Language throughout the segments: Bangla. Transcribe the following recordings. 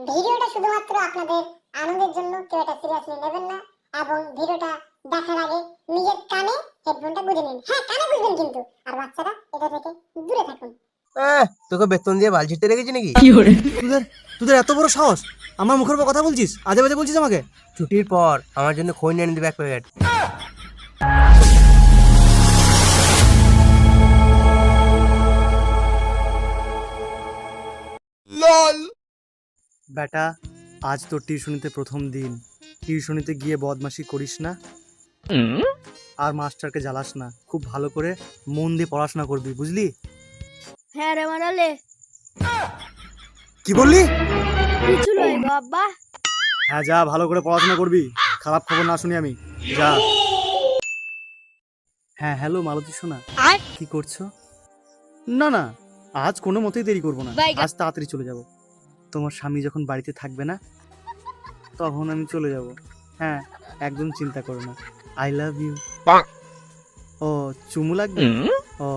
ভিডিওটা শুধুমাত্র আপনাদের আনন্দের জন্য, কেউ এটা সিরিয়াসলি নেবেন না। এবং ভিডিওটা দেখার আগে নিজের কানে হেডফোনটা গুঁজে নিন। হ্যাঁ, কানে গুঁজবেন কিন্তু। আর বাচ্চারা এটা থেকে দূরে থাকুন। তোকে বেতন দিয়ে বাল ছিটতে রেখেছি নাকি? তোদের তোদের এত বড় সাহস আমার মুখের উপর কথা বলছিস, আজে বাজে বলছিস আমাকে। ছুটির পর আমার জন্য খই নিয়ে দিবে এক প্যাকেট। বেটা, আজ তোর টিউশনিতে প্রথম দিন। টিউশনিতে গিয়ে বদমাশি করিস না আর মাস্টারকে জ্বালাস না। খুব ভালো করে মন দিয়ে পড়াশোনা করবি, বুঝলি? হ্যাঁ রে মারালে, কি বললি? কিছু নয় গো আব্বা। হ্যাঁ যা, ভালো করে পড়াশোনা করবি, খারাপ খবর না শুনি আমি। যা। হ্যাঁ হ্যালো মালতী সোনা, কি করছো? না না, আজ কোনো মতেই দেরি করবো না, আজ তাড়াতাড়ি চলে যাব। তোমার স্বামী যখন বাড়িতে থাকবে না তখন আমি চলে যাব। হ্যাঁ, একদম চিন্তা করো না। I love you. ও চুমু লাগবে? ও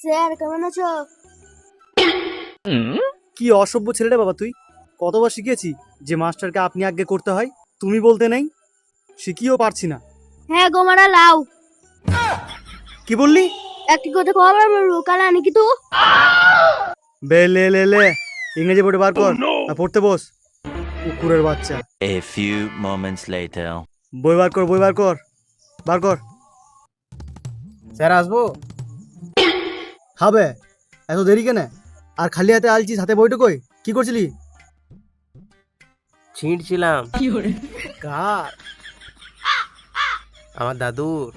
স্যার কেমন আছো? কি অসভ্য ছেলেটা বাবা তুই। কতবার শিখেছি যে মাস্টারকে আপনি আগে করতে হয়, তুমি বলতে নেই। শিখিয়েও পারছি না। হ্যাঁ গো মারা লাও। কি বললি? একটি কথা খবর বলবো, কাল আনি কি তো? বে লে লে লে, ইংরেজি বোর্ডে বার কর আর পড়তে বস। কুকুরের বাচ্চা। A few moments later. বই বার কর, বই বার কর, বার কর। স্যার আসবো? হবে, এত দেরি কেন? আর খালি হাতে আলছিস, হাতে বইটা কই? কি করছিলি? ছিঁড়ছিলাম। কার? আমার দাদুর।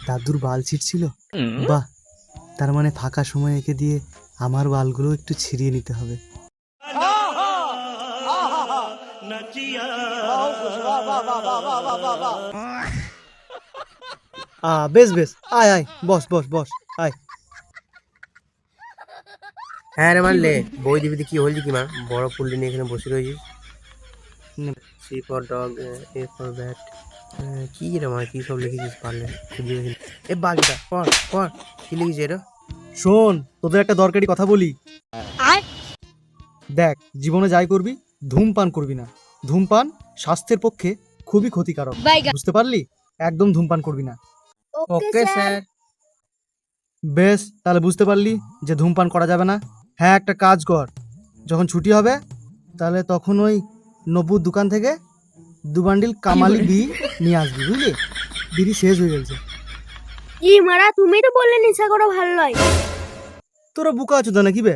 দাদুর বাল ছিঁড়ছিল? বাহ, তার মানে ফাঁকা সময় একে দিয়ে আমার বালগুলো একটু ছিঁড়িয়ে নিতে হবে। বেশ বেশ, আয় আয়, বস বস বস, আয়। হ্যাঁ রে মানলে, বই দিবি কি হলছি কি মা? বড় ফুলটি নিয়ে এখানে বসে রয়েছিস। C for dog, A for bat. কি রে মা, কি সব লিখেছিস? পারলে খুঁজে এ বাকিটা পড় পড়, কি লিখেছিস এটা? শোন, তোদের একটা দরকারি কথা বলি। দেখ, জীবনে যাই করবি, ধূমপান করবি না। ধূমপান স্বাস্থ্যের পক্ষে খুবই ক্ষতিকারক, বুঝতে পারলি? একদম ধূমপান করবি না। Okay sir. বেশ, তাহলে বুঝতে পারলি যে ধূমপান করা যাবে না। হ্যাঁ, একটা কাজ কর, যখন ছুটি হবে তাহলে তখন ওই নব্বুর দোকান থেকে 2 বান্ডিল কামালি বিড়ি নিয়ে আসবি, বুঝলি? বিড়ি শেষ হয়ে গেছে। ই মারা, তুমি তো বললে নেশা করা ভালো নয়। তোরা বুকা আছো তো নাকি বে?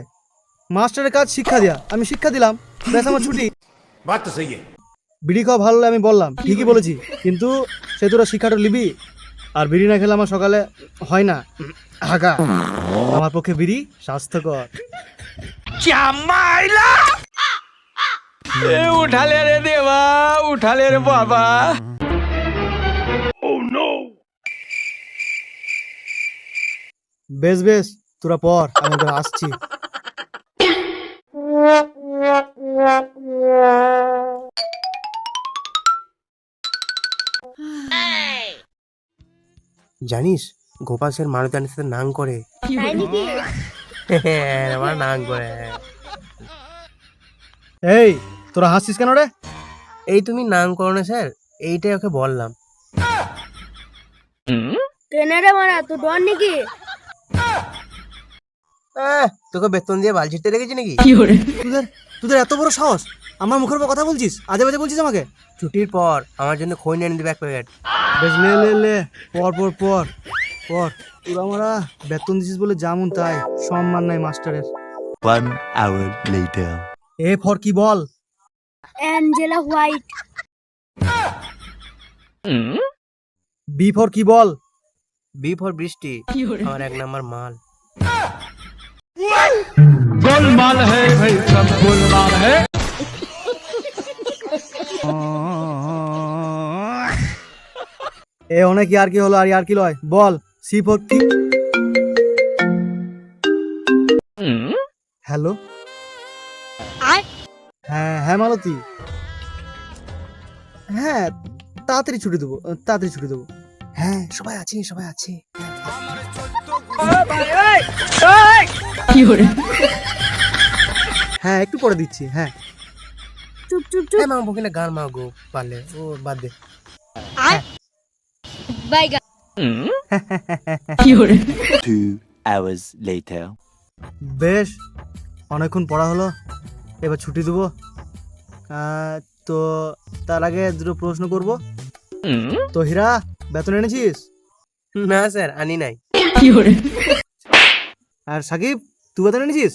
মাস্টারের কাজ শিক্ষা দেয়া, আমি শিক্ষা দিলাম, ব্যাস আমার ছুটি। बात तो सही है। বিড়ি খাওয়া ভালো লাগে আমি বললাম, ঠিকই বলেছি, কিন্তু সে তোরা শিক্ষাটা নিবি। আর বিড়ি না খেলে আমার সকালে হয় না হাগা। আমার পক্ষে বিড়ি স্বাস্থ্যকর। उठा ले रे देवा, उठा ले रे बाबा। বেশ বেশ, তোরা পর, আমি এবার আসছি। জানিস গোপাল স্যার মারুতানের সাথে নাং করে। তাই নাকি? হ্যাঁ, আমার নাং করে। এই, তোরা হাসছিস কেন রে? এই তুমি নাং করো না স্যার, এইটাই ওকে বললাম। কেন রে মারা, তো ডর নাকি? তোকে বেতন দিয়ে বাল ছিটতে রেখেছি নাকি? তোদের তোদের এত বড় সাহস আমার মুখের উপর কথা বলছিস, আজে বাজে বলছিস আমাকে। ছুটির পর আমার জন্য খই নিয়ে দিবে এক প্যাকেট। বেশ, লে লে লে, পর পর পর পর। তোরা আমরা বেতন দিছিস বলে যেমন তাই, সম্মান নাই মাস্টারের। 1 hour later. এ ফর কি বল? Angela White. বি ফর কি বল? বি ফর বৃষ্টি, আমার 1 নাম্বার মাল। गोलमाल है भाई, सब गोलमाल है। এ অনেক আর কি হলো, আর কি লয় বল। সি ফর কি? হ্যালো, হ্যাঁ হ্যাঁ মালতী, হ্যাঁ তাড়াতাড়ি ছুটি দেবো, তাড়াতাড়ি ছুটি দেবো। হ্যাঁ, সবাই আছে, সবাই আছে। হ্যাঁ একটু পরে দিচ্ছি, হ্যাঁ। চুপ চুপ চুপ। হ্যাঁ মা বকে না গান মাগো পারলে, ও বাদ দে। 2 hours later. বেশ, অনেকক্ষণ পড়া হলো, এবার ছুটি দেবো। তো তার আগে দুটো প্রশ্ন করব। তো হীরা, বেতন এনেছিস? না স্যার আনি নাই। আর সাকিব, তুই বেতন এনেছিস?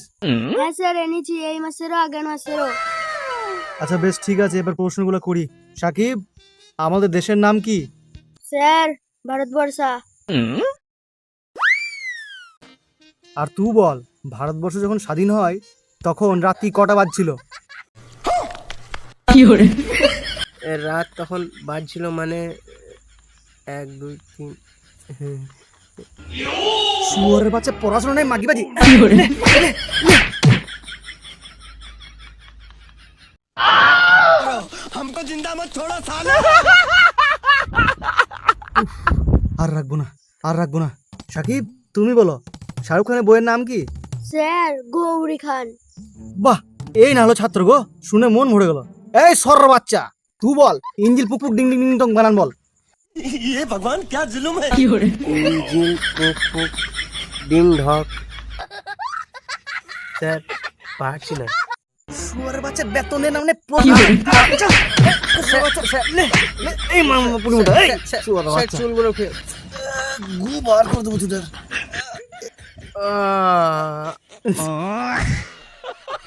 হ্যাঁ স্যার এনেছি, এই মাসেরও আগের মাসেরও। আচ্ছা বেশ ঠিক আছে, এবার প্রশ্নগুলো করি। সাকিব, আমাদের দেশের নাম কি? স্যার ভারতবর্ষা। আর তুই বল, ভারতবর্ষ যখন স্বাধীন হয় তখন রাত্রি কটা বাজছিল? রাত তখন বাজছিল মানে 1 2 3। শুয়োরের বাচ্চা, পড়াশোনা নাই মাগিবাজি। আর রাখবো না, আর রাখবো না। সাকিব, তুমি বলো, শাহরুখ খানের বইয়ের নাম কি? স্যার গৌরী খান। বাহ, এই না হলো ছাত্র গো, শুনে মন ভরে গেল। এই সর বাচ্চা, তুই বল, ইঞ্জিল পুক পুক ডিং ডিং ডিং টং বানান বল। ইঞ্জিল পুক পুক ডিং ঢক। স্যার পারছি না। শুয়োরের বাচ্চা, বেতনের নাম নে প্রশ্ন। এই মামা পুরি মুটা, এই শুয়োরের স্যার বাচ্চা, চুলগুলো গু বার করে দেবো তোদের।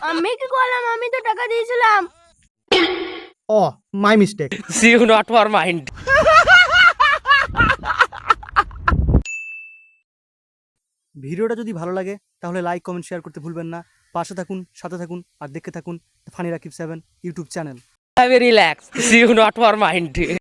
আমি কি করলাম? আমি তো টাকা দিয়েছিলাম। Oh my mistake. See you not for mind. ভিডিওটা যদি ভালো লাগে তাহলে লাইক কমেন্ট শেয়ার করতে ভুলবেন না। পাশে থাকুন, সাথে থাকুন আর দেখতে থাকুন funny Rakib 7 YouTube channel. Relax. See you not for mind.